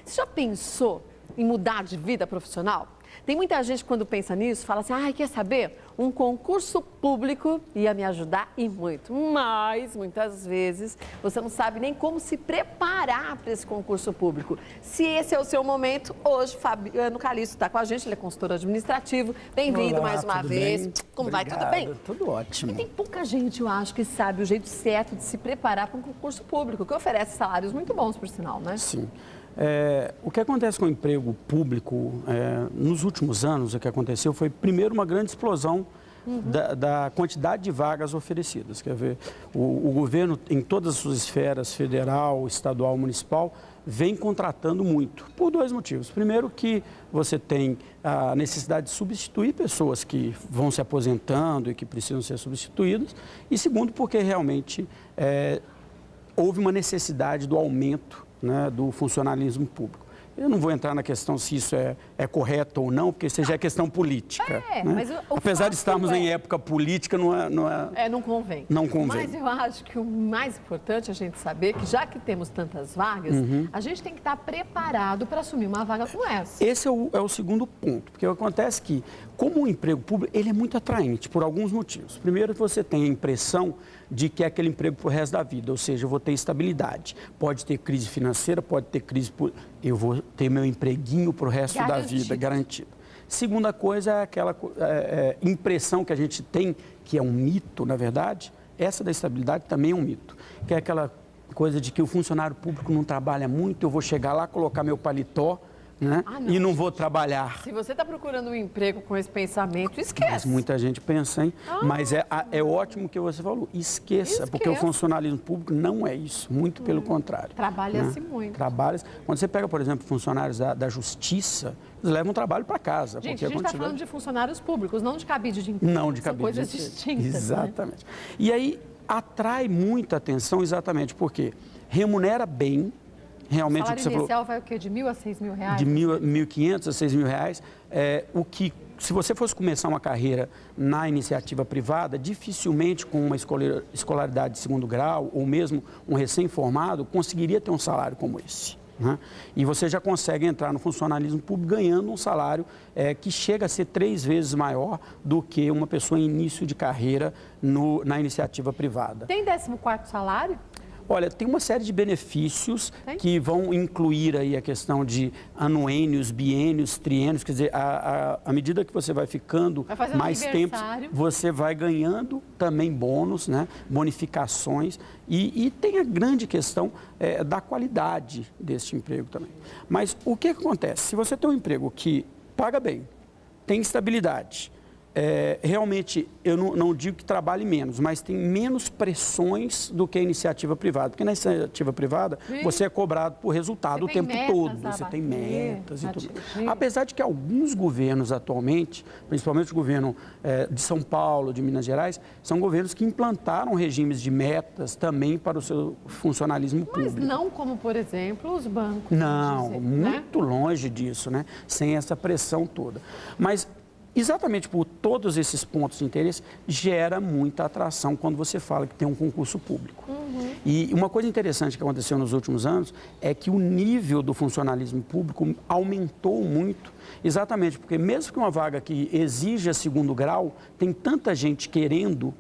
Você já pensou em mudar de vida profissional? Tem muita gente que quando pensa nisso, fala assim, quer saber? Um concurso público ia me ajudar e muito. Mas, muitas vezes, você não sabe nem como se preparar para esse concurso público. Se esse é o seu momento, hoje, Fabiano Calixto está com a gente, ele é consultor administrativo. Bem-vindo mais uma vez. Bem? Como Obrigado. vai? Tudo bem? Tudo ótimo. E tem pouca gente, eu acho, que sabe o jeito certo de se preparar para um concurso público, que oferece salários muito bons, por sinal, né? Sim. O que acontece com o emprego público, nos últimos anos, o que aconteceu foi, primeiro, uma grande explosão da quantidade de vagas oferecidas. Quer ver, o governo, em todas as suas esferas, federal, estadual, municipal, vem contratando muito, por dois motivos. Primeiro, que você tem a necessidade de substituir pessoas que vão se aposentando e que precisam ser substituídas. E segundo, porque realmente houve uma necessidade do aumento, né, do funcionalismo público. Eu não vou entrar na questão se isso é correto ou não, porque isso já é questão política. Né? Mas apesar de estarmos em época política, não convém. Não convém. Mas eu acho que o mais importante é a gente saber que, já que temos tantas vagas, a gente tem que estar preparado para assumir uma vaga como essa. Esse é o segundo ponto, porque acontece que, como o emprego público, ele é muito atraente por alguns motivos. Primeiro, que você tem a impressão de que é aquele emprego para o resto da vida, ou seja, eu vou ter estabilidade. Pode ter crise financeira, pode ter crise... Eu vou ter meu empreguinho para o resto da vida, garantido. Segunda coisa é aquela impressão que a gente tem, que é um mito, na verdade, essa da estabilidade também é um mito, que é aquela coisa de que o funcionário público não trabalha muito, eu vou chegar lá, colocar meu paletó, né? E não vou trabalhar. Se você está procurando um emprego com esse pensamento, esquece. Mas muita gente pensa, hein? Mas é ótimo que você falou. Esqueça, porque o funcionalismo público não é isso, muito pelo contrário. Trabalha-se muito. Trabalha-se. Quando você pega, por exemplo, funcionários da justiça, eles levam trabalho para casa. Gente, a gente está falando de funcionários públicos, não de cabide de emprego. Não de cabide de emprego. São coisas distintas. Exatamente. Né? E aí atrai muita atenção exatamente porque remunera bem. Realmente, o salário inicial vai o quê? De R$ 1.000 a R$ 6.000? De 1.500 a R$ 6.000. O que, se você fosse começar uma carreira na iniciativa privada, dificilmente com uma escolaridade de segundo grau ou mesmo um recém-formado conseguiria ter um salário como esse. Né? E você já consegue entrar no funcionalismo público ganhando um salário que chega a ser 3 vezes maior do que uma pessoa em início de carreira na iniciativa privada. Tem 14º salário? Olha, tem uma série de benefícios que vão incluir aí a questão de anuênios, biênios, triênios, quer dizer, à medida que você vai ficando mais tempo, você vai ganhando também bônus, né, bonificações e tem a grande questão da qualidade deste emprego também. Mas o que acontece? Se você tem um emprego que paga bem, tem estabilidade, realmente, eu não digo que trabalhe menos, mas tem menos pressões do que a iniciativa privada. Porque na iniciativa privada, você é cobrado por resultado o tempo todo. Você tem metas e tudo. Apesar de que alguns governos atualmente, principalmente o governo de São Paulo, de Minas Gerais, são governos que implantaram regimes de metas também para o seu funcionalismo público. Mas não como, por exemplo, os bancos. Não, muito longe disso, né? Sem essa pressão toda. Mas exatamente por todos esses pontos de interesse, gera muita atração quando você fala que tem um concurso público. E uma coisa interessante que aconteceu nos últimos anos é que o nível do funcionalismo público aumentou muito, exatamente porque mesmo que uma vaga que exija segundo grau, tem tanta gente querendo...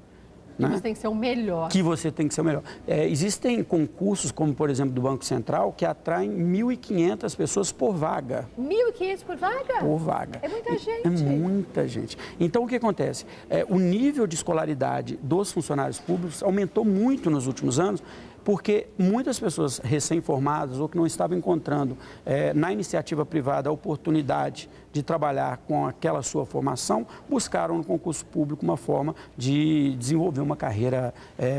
Que você tem que ser o melhor. Que você tem que ser o melhor. Existem concursos, como por exemplo do Banco Central, que atraem 1.500 pessoas por vaga. 1.500 por vaga? Por vaga. É muita gente. É muita gente. Então o que acontece? O nível de escolaridade dos funcionários públicos aumentou muito nos últimos anos, porque muitas pessoas recém-formadas ou que não estavam encontrando na iniciativa privada a oportunidade de trabalhar com aquela sua formação, buscaram no concurso público uma forma de desenvolver uma carreira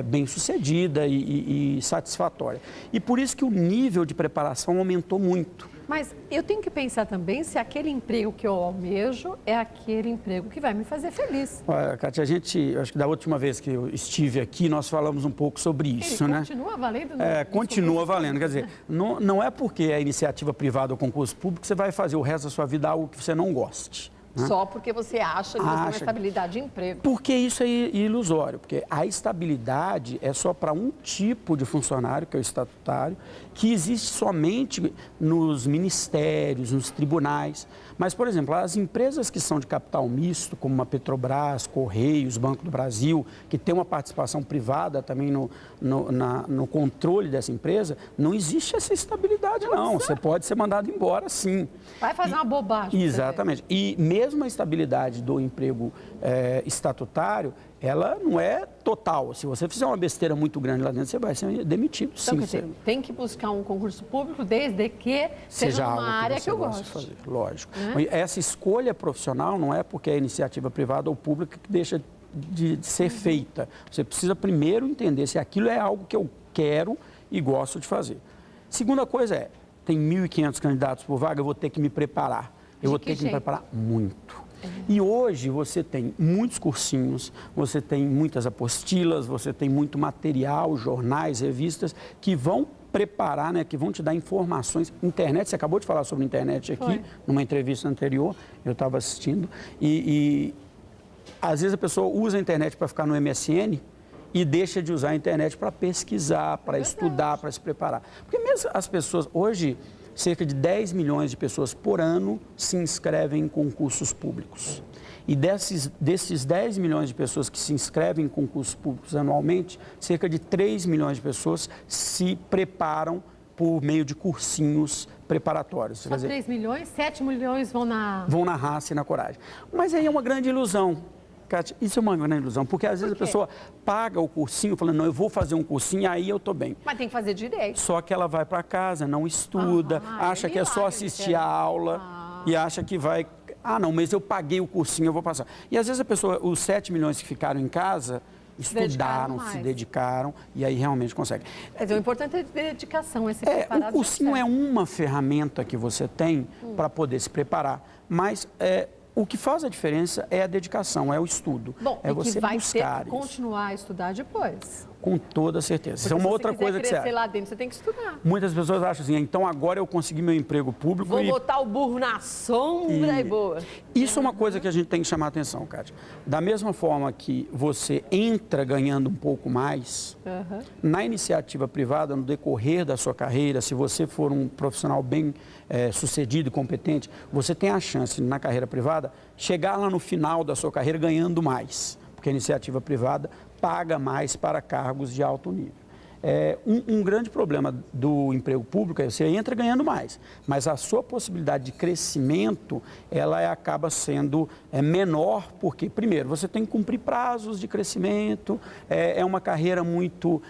bem-sucedida e satisfatória. E por isso que o nível de preparação aumentou muito. Mas eu tenho que pensar também se aquele emprego que eu almejo é aquele emprego que vai me fazer feliz. Olha, Kátia, acho que da última vez que eu estive aqui, nós falamos um pouco sobre isso, né? Continua valendo? Continua valendo. Quer dizer, não é porque é iniciativa privada ou concurso público que você vai fazer o resto da sua vida algo que você não goste. Né? Só porque você acha que você tem uma estabilidade de emprego. Porque isso é ilusório, porque a estabilidade é só para um tipo de funcionário, que é o estatutário, que existe somente nos ministérios, nos tribunais. Mas, por exemplo, as empresas que são de capital misto, como a Petrobras, Correios, Banco do Brasil, que tem uma participação privada também no controle dessa empresa, não existe essa estabilidade, não. Você pode ser mandado embora, sim. Vai fazer uma bobagem. Exatamente. E mesmo a estabilidade do emprego estatutário, ela não é total. Se você fizer uma besteira muito grande lá dentro, você vai ser demitido, sim. Então, tem que buscar um concurso público desde que seja uma área que eu gosto. Fazer, lógico. Essa escolha profissional não é porque é iniciativa privada ou pública que deixa de ser feita. Você precisa primeiro entender se aquilo é algo que eu quero e gosto de fazer. Segunda coisa tem 1.500 candidatos por vaga, eu vou ter que me preparar. Eu vou ter que me preparar muito. E hoje você tem muitos cursinhos, você tem muitas apostilas, você tem muito material, jornais, revistas, que vão preparar, né, que vão te dar informações. Internet, você acabou de falar sobre internet aqui, numa entrevista anterior, eu estava assistindo, e às vezes a pessoa usa a internet para ficar no MSN e deixa de usar a internet para pesquisar, para estudar, para se preparar. Porque mesmo as pessoas, hoje, cerca de 10 milhões de pessoas por ano se inscrevem em concursos públicos. E desses 10 milhões de pessoas que se inscrevem em concursos públicos anualmente, cerca de 3 milhões de pessoas se preparam por meio de cursinhos preparatórios. Só 3 milhões? 7 milhões vão na... Vão na raça e na coragem. Mas aí é uma grande ilusão. Kátia, isso é uma grande ilusão, porque às vezes a pessoa paga o cursinho, falando, não, eu vou fazer um cursinho, aí eu estou bem. Mas tem que fazer direito. Só que ela vai para casa, não estuda, acha que é só assistir a aula e acha que vai... Ah, não, mas eu paguei o cursinho, eu vou passar. E às vezes a pessoa, os 7 milhões que ficaram em casa, estudaram, se dedicaram e aí realmente consegue. Mas o importante é dedicação, é se preparar. O cursinho é uma ferramenta que você tem para poder se preparar, mas... o que faz a diferença é a dedicação, é o estudo. Bom, é você vai buscar ter que continuar a estudar depois. Com toda certeza. Isso é uma outra coisa que você acha. Lá dentro, você tem que estudar. Muitas pessoas acham assim, então agora eu consegui meu emprego público Vou botar o burro na sombra e boa. Isso é uma coisa que a gente tem que chamar a atenção, Kátia. Da mesma forma que você entra ganhando um pouco mais, na iniciativa privada, no decorrer da sua carreira, se você for um profissional bem sucedido e competente, você tem a chance, na carreira privada, chegar lá no final da sua carreira ganhando mais. Porque a iniciativa privada paga mais para cargos de alto nível. Um grande problema do emprego público é que você entra ganhando mais, mas a sua possibilidade de crescimento, ela acaba sendo menor, porque, primeiro, você tem que cumprir prazos de crescimento, é uma carreira muito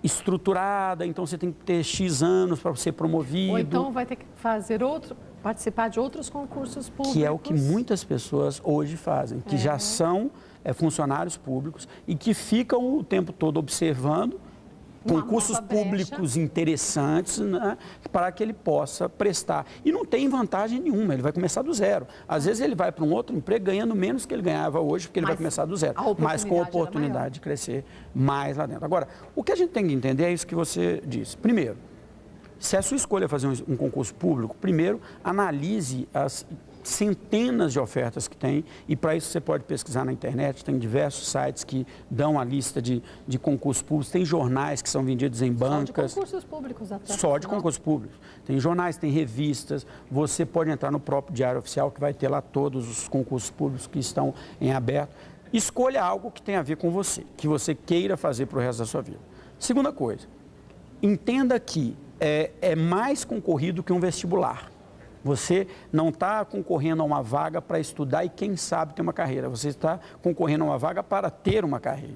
estruturada, então você tem que ter X anos para ser promovido. Ou então vai ter que participar de outros concursos públicos. Que é o que muitas pessoas hoje fazem, que já são funcionários públicos e que ficam o tempo todo observando concursos públicos interessantes, né, para que ele possa prestar. E não tem vantagem nenhuma, ele vai começar do zero. Às vezes ele vai para um outro emprego ganhando menos que ele ganhava hoje, porque ele vai começar do zero, mas com a oportunidade de crescer mais lá dentro. Agora, o que a gente tem que entender é isso que você disse. Primeiro, se a sua escolha é fazer um concurso público, primeiro, analise as centenas de ofertas que tem, e para isso você pode pesquisar na internet, tem diversos sites que dão a lista de concursos públicos, tem jornais que são vendidos em bancas. Só de concursos públicos até. Só de concursos públicos. Tem jornais, tem revistas, você pode entrar no próprio Diário Oficial, que vai ter lá todos os concursos públicos que estão em aberto. Escolha algo que tenha a ver com você, que você queira fazer para o resto da sua vida. Segunda coisa, entenda que é mais concorrido que um vestibular. Você não está concorrendo a uma vaga para estudar e, quem sabe, ter uma carreira. Você está concorrendo a uma vaga para ter uma carreira.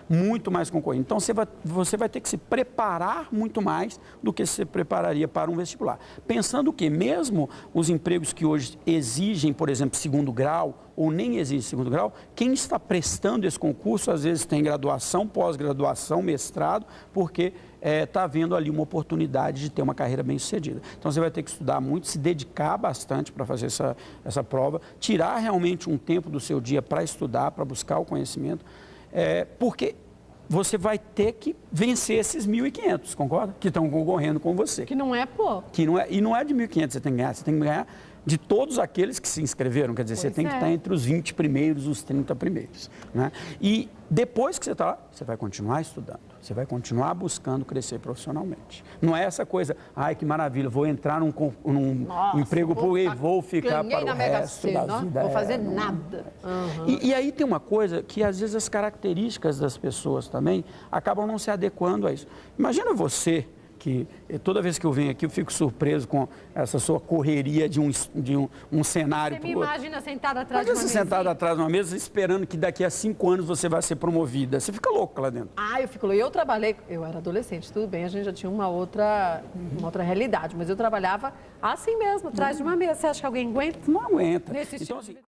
Muito mais concorrido. Então, você vai ter que se preparar muito mais do que se prepararia para um vestibular. Pensando que mesmo os empregos que hoje exigem, por exemplo, segundo grau, ou nem exige segundo grau, quem está prestando esse concurso, às vezes tem graduação, pós-graduação, mestrado, porque está havendo ali uma oportunidade de ter uma carreira bem sucedida. Então, você vai ter que estudar muito, se dedicar bastante para fazer essa prova, tirar realmente um tempo do seu dia para estudar, para buscar o conhecimento, porque você vai ter que vencer esses 1.500, concorda? Que estão concorrendo com você. Que não é pouco. E não é de 1.500 você tem que ganhar de todos aqueles que se inscreveram. Quer dizer, você tem que estar entre os 20 primeiros, os 30 primeiros. Né? E depois que você está lá, você vai continuar estudando, você vai continuar buscando crescer profissionalmente. Não é essa coisa, ai, que maravilha, vou entrar num emprego público e vou ficar para o resto da vida. Não vou fazer nada. E aí tem uma coisa que, às vezes, as características das pessoas também acabam não se adequando a isso. Imagina você, que toda vez que eu venho aqui eu fico surpreso com essa sua correria de um cenário. Você me imagina sentada atrás de uma mesa. Sentada atrás de uma mesa esperando que daqui a 5 anos você vai ser promovida. Você fica louco lá dentro. Eu fico louco. Eu trabalhei, eu era adolescente, tudo bem, a gente já tinha uma outra realidade, mas eu trabalhava assim mesmo, atrás de uma mesa. Você acha que alguém aguenta? Não aguenta. Nesse tipo